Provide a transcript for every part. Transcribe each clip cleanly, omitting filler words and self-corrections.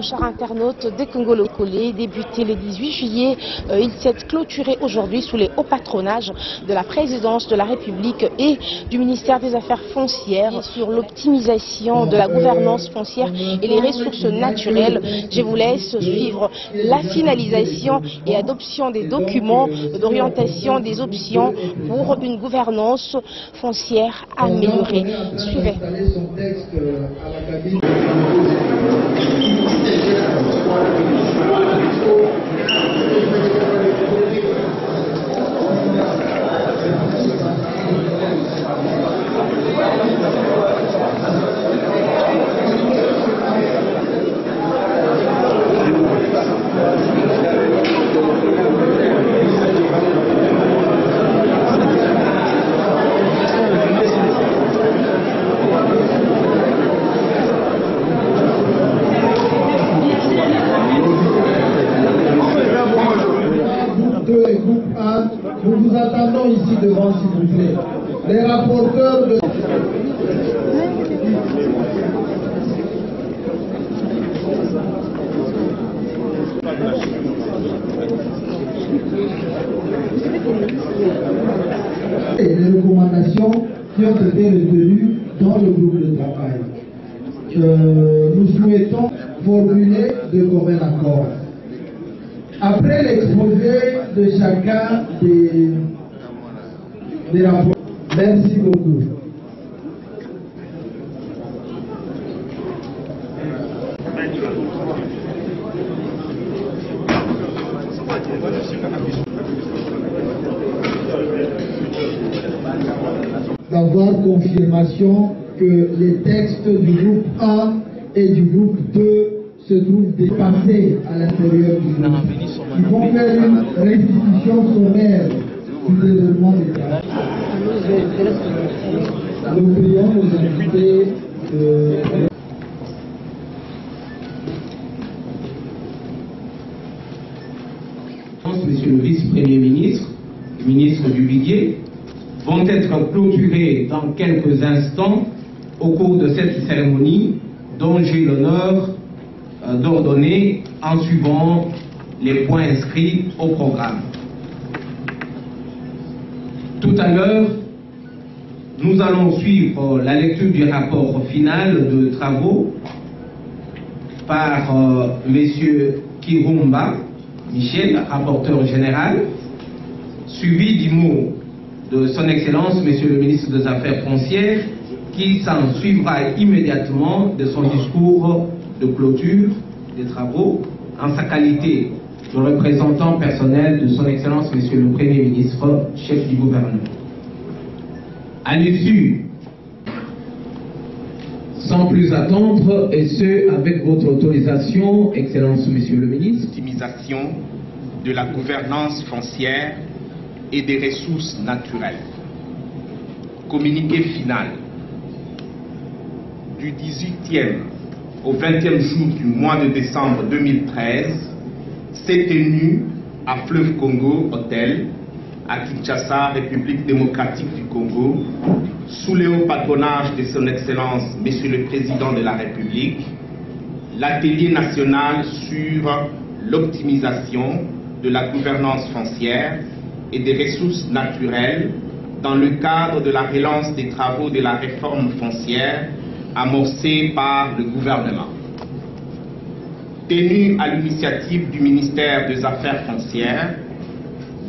Chers internautes, des Congo Locolé, débuté le 18 juillet, il s'est clôturé aujourd'hui sous les hauts patronages de la présidence de la République et du ministère des Affaires foncières sur l'optimisation de la gouvernance foncière et les ressources naturelles. Je vous laisse suivre la finalisation et adoption des documents d'orientation des options pour une gouvernance foncière améliorée. Suivez. Et groupe A, nous vous attendons ici devant, s'il vous plaît. Les rapporteurs de... Et les recommandations qui ont été retenues dans le groupe de travail. Nous souhaitons formuler de commun accord. Après l'exposé de chacun des rapports, merci beaucoup. D'avoir confirmation que les textes du groupe A et du groupe 2 se trouvent dépassés à l'intérieur du groupe. Ils vont faire une restitution sommaire du développement des travaux. Nous prions nos invités Monsieur le vice-premier ministre, ministre du Budget, vont être clôturés dans quelques instants au cours de cette cérémonie dont j'ai l'honneur d'ordonner en suivant les points inscrits au programme. Tout à l'heure, nous allons suivre la lecture du rapport final de travaux par M. Kirumba Michel, rapporteur général, suivi du mot de son Excellence, Monsieur le ministre des Affaires foncières, qui s'en suivra immédiatement de son discours de clôture des travaux en sa qualité de représentant personnel de son Excellence, Monsieur le Premier ministre, chef du gouvernement. À l'issue, sans plus attendre, et ce, avec votre autorisation, Excellence, Monsieur le ministre, optimisation de la gouvernance foncière et des ressources naturelles. Communiqué final. Du 18e au 20e jour du mois de décembre 2013, s'est tenu à Fleuve Congo Hôtel, à Kinshasa, République démocratique du Congo, sous le haut patronage de son Excellence, Monsieur le Président de la République, l'atelier national sur l'optimisation de la gouvernance foncière et des ressources naturelles dans le cadre de la relance des travaux de la réforme foncière amorcée par le gouvernement. Tenu à l'initiative du ministère des Affaires foncières,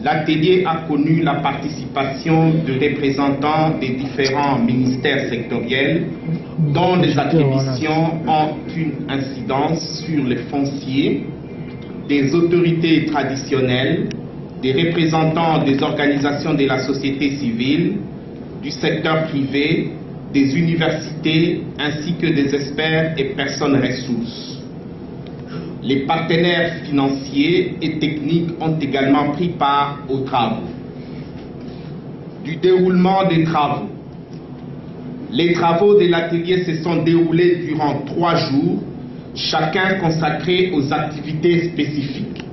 l'atelier a connu la participation de représentants des différents ministères sectoriels dont les attributions ont une incidence sur les fonciers, des autorités traditionnelles, des représentants des organisations de la société civile, du secteur privé, des universités ainsi que des experts et personnes ressources. Les partenaires financiers et techniques ont également pris part aux travaux. Du déroulement des travaux. Les travaux de l'atelier se sont déroulés durant 3 jours, chacun consacré aux activités spécifiques.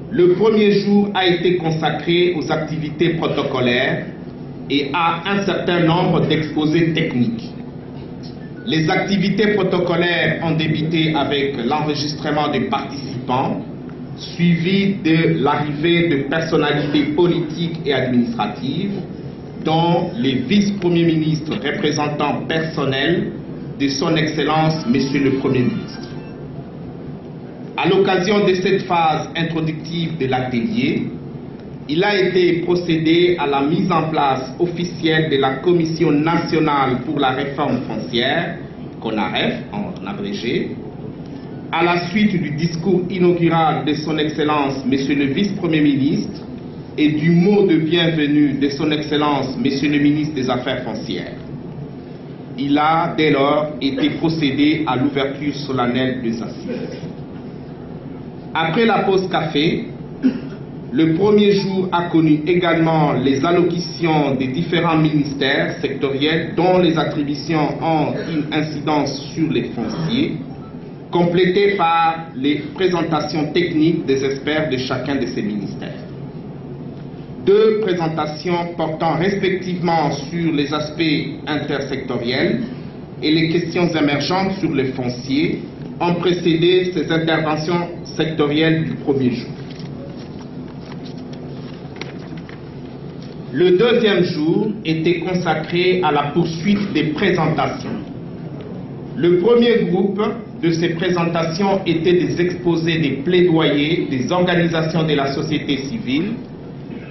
Le premier jour a été consacré aux activités protocolaires et à un certain nombre d'exposés techniques. Les activités protocolaires ont débuté avec l'enregistrement des participants, suivi de l'arrivée de personnalités politiques et administratives, dont les vice-premiers ministres représentants personnels de son Excellence, Monsieur le Premier ministre. À l'occasion de cette phase introductive de l'atelier, il a été procédé à la mise en place officielle de la Commission nationale pour la réforme foncière, CONAREF en abrégé, à la suite du discours inaugural de son Excellence, Monsieur le Vice-Premier ministre, et du mot de bienvenue de son Excellence, Monsieur le ministre des Affaires foncières. Il a dès lors été procédé à l'ouverture solennelle des assises. Après la pause café, le premier jour a connu également les allocutions des différents ministères sectoriels dont les attributions ont une incidence sur les fonciers, complétées par les présentations techniques des experts de chacun de ces ministères. 2 présentations portant respectivement sur les aspects intersectoriels et les questions émergentes sur les fonciers ont précédé ces interventions sectorielles du premier jour. Le deuxième jour était consacré à la poursuite des présentations. Le premier groupe de ces présentations était des exposés des plaidoyers des organisations de la société civile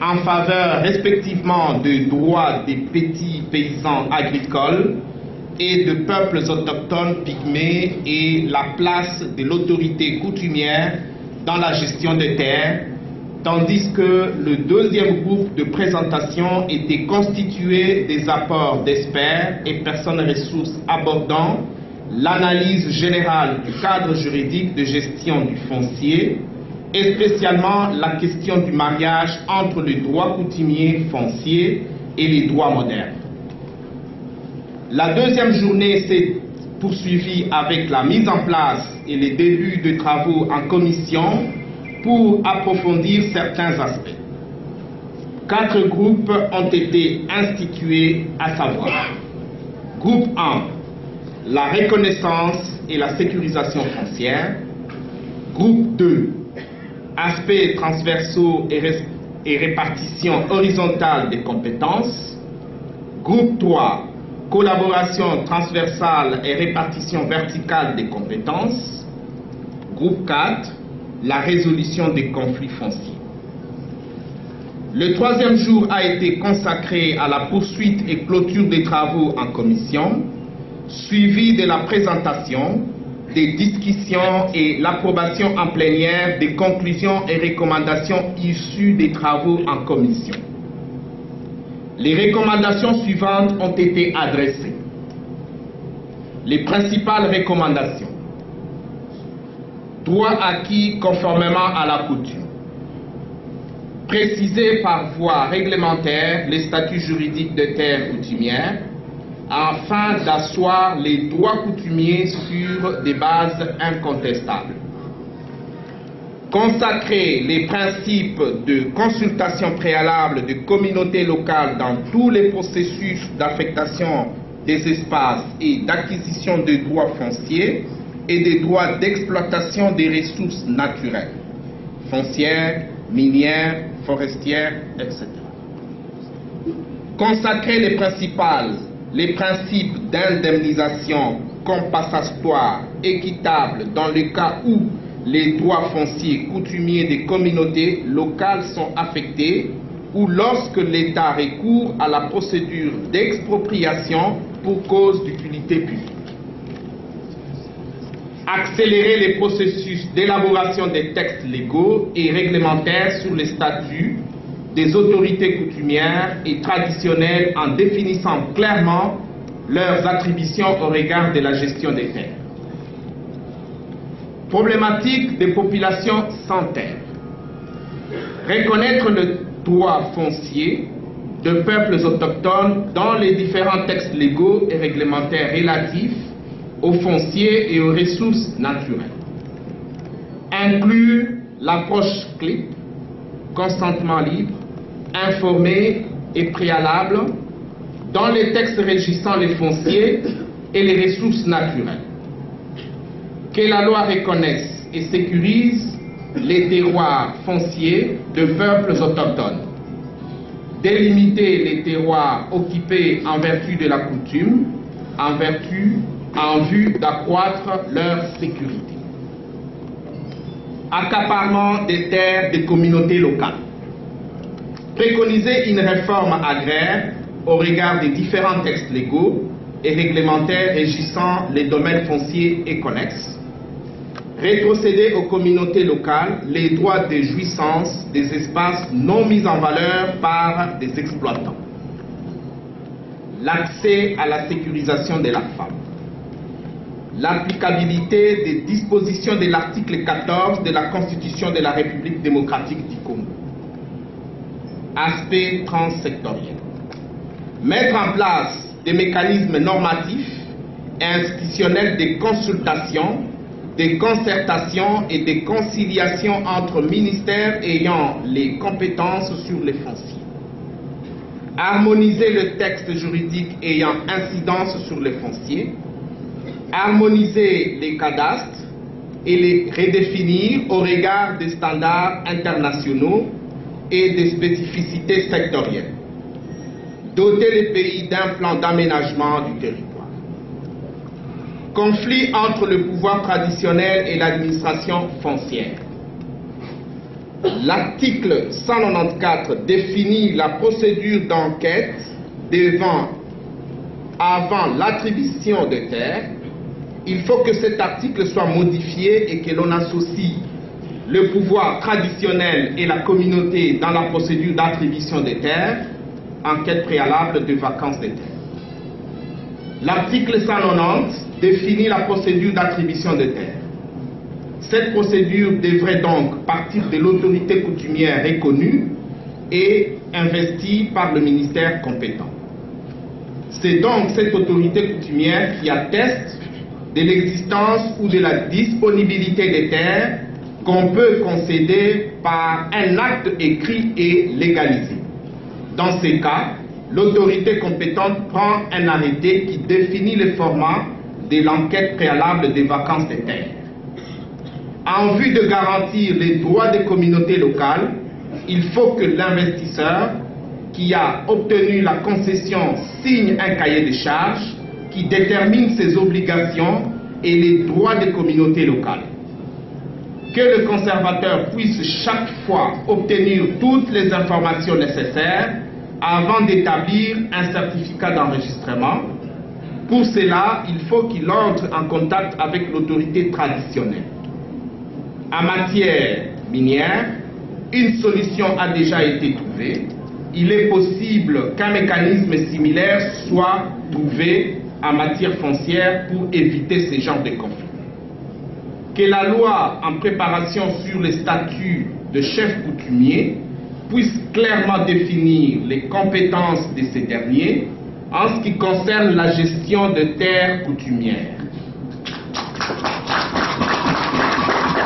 en faveur respectivement des droits des petits paysans agricoles et de peuples autochtones pygmées et la place de l'autorité coutumière dans la gestion des terres, tandis que le deuxième groupe de présentation était constitué des apports d'experts et personnes ressources abordant l'analyse générale du cadre juridique de gestion du foncier et spécialement la question du mariage entre le droit coutumier foncier et les droits modernes. La deuxième journée s'est poursuivie avec la mise en place et les débuts de travaux en commission pour approfondir certains aspects. 4 groupes ont été institués, à savoir: groupe 1, la reconnaissance et la sécurisation foncière; groupe 2, aspects transversaux et répartition horizontale des compétences; groupe 3, collaboration transversale et répartition verticale des compétences; groupe 4, la résolution des conflits fonciers. Le troisième jour a été consacré à la poursuite et clôture des travaux en commission, suivi de la présentation, des discussions et l'approbation en plénière des conclusions et recommandations issues des travaux en commission. Les recommandations suivantes ont été adressées. Les principales recommandations: droit acquis conformément à la coutume. Préciser par voie réglementaire les statuts juridiques de terres coutumières afin d'asseoir les droits coutumiers sur des bases incontestables. Consacrer les principes de consultation préalable de communautés locales dans tous les processus d'affectation des espaces et d'acquisition de droits fonciers et des droits d'exploitation des ressources naturelles, foncières, minières, forestières, etc. Consacrer les principes d'indemnisation compensatoire équitable dans le cas où les droits fonciers coutumiers des communautés locales sont affectés ou lorsque l'État recourt à la procédure d'expropriation pour cause d'utilité publique. Accélérer les processus d'élaboration des textes légaux et réglementaires sur les statuts des autorités coutumières et traditionnelles en définissant clairement leurs attributions au regard de la gestion des terres. Problématique des populations sans terre. Reconnaître le droit foncier de peuples autochtones dans les différents textes légaux et réglementaires relatifs aux fonciers et aux ressources naturelles. Inclure l'approche CLIP, consentement libre, informé et préalable, dans les textes régissant les fonciers et les ressources naturelles. Que la loi reconnaisse et sécurise les terroirs fonciers de peuples autochtones. Délimiter les terroirs occupés en vertu de la coutume, en vue d'accroître leur sécurité. Accaparement des terres des communautés locales. Préconiser une réforme agraire au regard des différents textes légaux et réglementaires régissant les domaines fonciers et connexes. Rétrocéder aux communautés locales les droits de jouissance des espaces non mis en valeur par des exploitants. L'accès à la sécurisation de la femme. L'applicabilité des dispositions de l'article 14 de la Constitution de la République démocratique du Congo. Aspect transsectoriel. Mettre en place des mécanismes normatifs et institutionnels de consultation, de concertation et de conciliation entre ministères ayant les compétences sur les fonciers. Harmoniser le texte juridique ayant incidence sur les fonciers. Harmoniser les cadastres et les redéfinir au regard des standards internationaux et des spécificités sectorielles. Doter les pays d'un plan d'aménagement du territoire. Conflit entre le pouvoir traditionnel et l'administration foncière. L'article 194 définit la procédure d'enquête avant l'attribution de terres. Il faut que cet article soit modifié et que l'on associe le pouvoir traditionnel et la communauté dans la procédure d'attribution des terres, enquête préalable de vacances des terres. L'article 190 définit la procédure d'attribution des terres. Cette procédure devrait donc partir de l'autorité coutumière reconnue et investie par le ministère compétent. C'est donc cette autorité coutumière qui atteste de l'existence ou de la disponibilité des terres qu'on peut concéder par un acte écrit et légalisé. Dans ces cas, l'autorité compétente prend un arrêté qui définit le format de l'enquête préalable des vacances des terres. En vue de garantir les droits des communautés locales, il faut que l'investisseur qui a obtenu la concession signe un cahier de charges qui détermine ses obligations et les droits des communautés locales. Que le conservateur puisse chaque fois obtenir toutes les informations nécessaires avant d'établir un certificat d'enregistrement. Pour cela, il faut qu'il entre en contact avec l'autorité traditionnelle. En matière minière, une solution a déjà été trouvée. Il est possible qu'un mécanisme similaire soit trouvé en matière foncière pour éviter ce genre de conflit. Que la loi en préparation sur les statuts de chef coutumier puisse clairement définir les compétences de ces derniers en ce qui concerne la gestion de terres coutumières.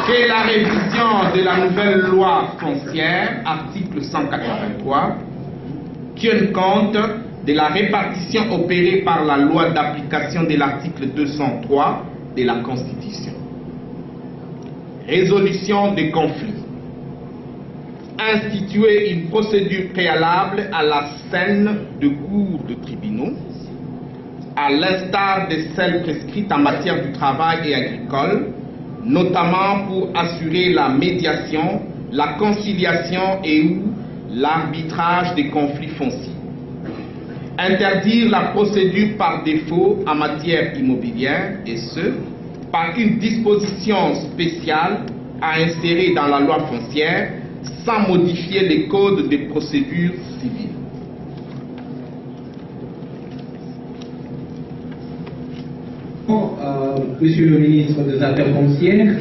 Que la révision de la nouvelle loi foncière, article 183, tienne compte de la répartition opérée par la loi d'application de l'article 203 de la Constitution. Résolution des conflits. Instituer une procédure préalable à la scène de cours de tribunaux, à l'instar de celles prescrites en matière du travail et agricole, notamment pour assurer la médiation, la conciliation et ou l'arbitrage des conflits fonciers. Interdire la procédure par défaut en matière immobilière, et ce, par une disposition spéciale à insérer dans la loi foncière sans modifier les codes de procédure civile. Monsieur le ministre des Affaires foncières,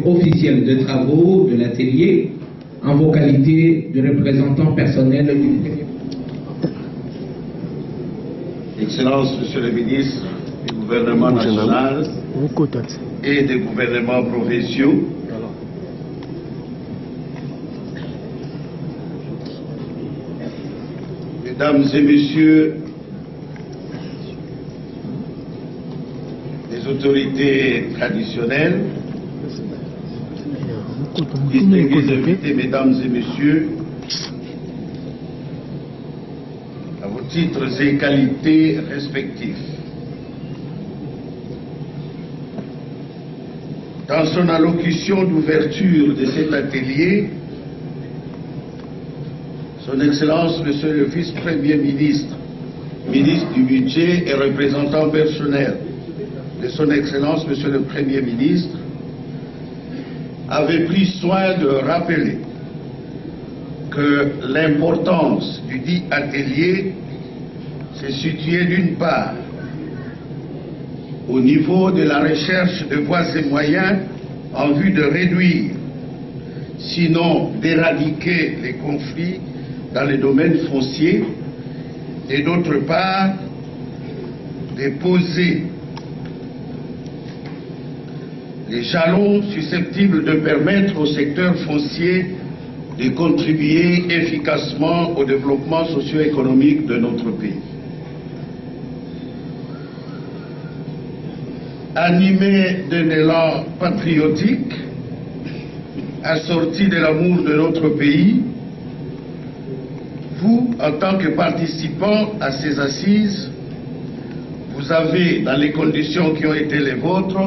officiel de travaux de l'atelier en vos qualités de représentant personnel du Premier ministre. Excellences, Monsieur le ministre du gouvernement national et des gouvernements provinciaux, Mesdames et Messieurs les autorités traditionnelles, distingués invités, Mesdames et Messieurs, à vos titres et qualités respectifs. Dans son allocution d'ouverture de cet atelier, Son Excellence, Monsieur le Vice-Premier ministre, ministre du Budget et représentant personnel de Son Excellence, Monsieur le Premier ministre, avait pris soin de rappeler que l'importance du dit atelier se situait d'une part au niveau de la recherche de voies et moyens en vue de réduire, sinon d'éradiquer les conflits dans les domaines fonciers, et d'autre part de poser les jalons susceptibles de permettre au secteur foncier de contribuer efficacement au développement socio-économique de notre pays. Animé d'un élan patriotique, assorti de l'amour de notre pays, vous, en tant que participant à ces assises, vous avez, dans les conditions qui ont été les vôtres,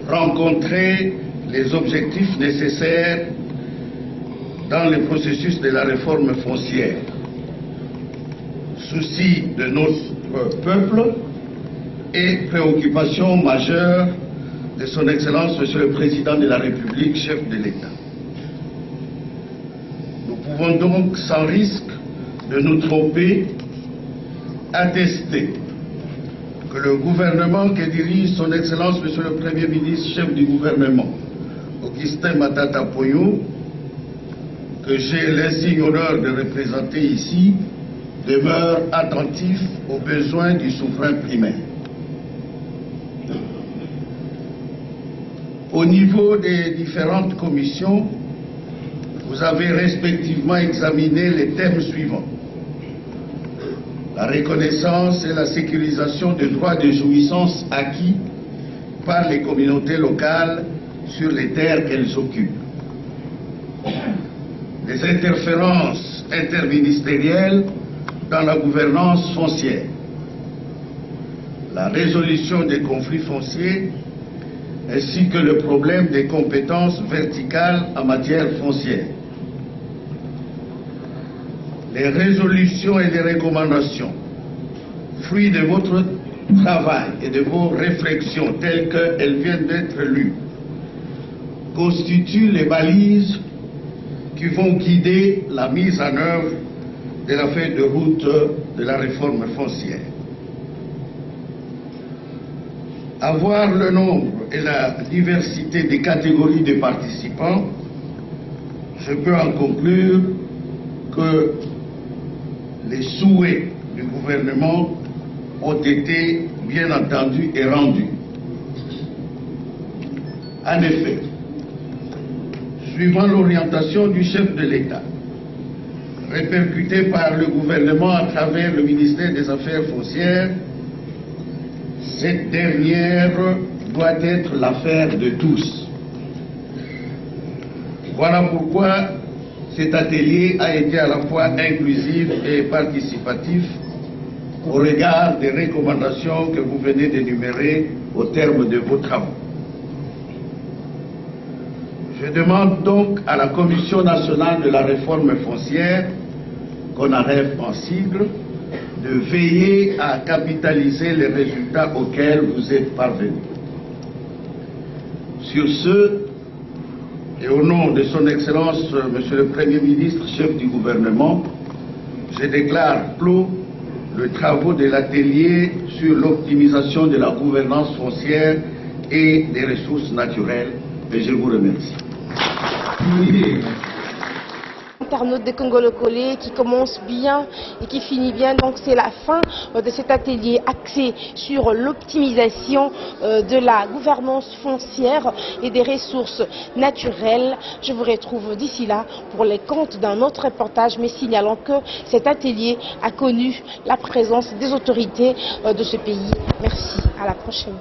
rencontré les objectifs nécessaires dans le processus de la réforme foncière. Souci de notre peuple et préoccupation majeure de Son Excellence, Monsieur le Président de la République, chef de l'État. Nous pouvons donc, sans risque de nous tromper, attester que le gouvernement que dirige Son Excellence, Monsieur le Premier ministre, chef du gouvernement, Augustin Matata Ponyo, que j'ai l'insigne honneur de représenter ici, demeure attentif aux besoins du souverain primaire. Au niveau des différentes commissions, vous avez respectivement examiné les thèmes suivants: la reconnaissance et la sécurisation des droits de jouissance acquis par les communautés locales sur les terres qu'elles occupent, les interférences interministérielles dans la gouvernance foncière, la résolution des conflits fonciers, ainsi que le problème des compétences verticales en matière foncière. Les résolutions et les recommandations, fruits de votre travail et de vos réflexions telles qu'elles viennent d'être lues, constituent les balises qui vont guider la mise en œuvre de la feuille de route de la réforme foncière. Avoir le nombre et la diversité des catégories de participants, je peux en conclure que les souhaits du gouvernement ont été bien entendus et rendus. En effet, suivant l'orientation du chef de l'État, répercutée par le gouvernement à travers le ministère des Affaires foncières, cette dernière doit être l'affaire de tous. Voilà pourquoi cet atelier a été à la fois inclusif et participatif au regard des recommandations que vous venez d'énumérer au terme de vos travaux. Je demande donc à la Commission nationale de la réforme foncière, qu'on AREF en sigle, de veiller à capitaliser les résultats auxquels vous êtes parvenus. Sur ce, et au nom de Son Excellence, Monsieur le Premier ministre, chef du gouvernement, je déclare clos les travaux de l'atelier sur l'optimisation de la gouvernance foncière et des ressources naturelles Et je vous remercie. Internautes de Kongolo Collé qui commence bien et qui finit bien. Donc c'est la fin de cet atelier axé sur l'optimisation de la gouvernance foncière et des ressources naturelles. Je vous retrouve d'ici là pour les comptes d'un autre reportage, mais signalant que cet atelier a connu la présence des autorités de ce pays. Merci, à la prochaine.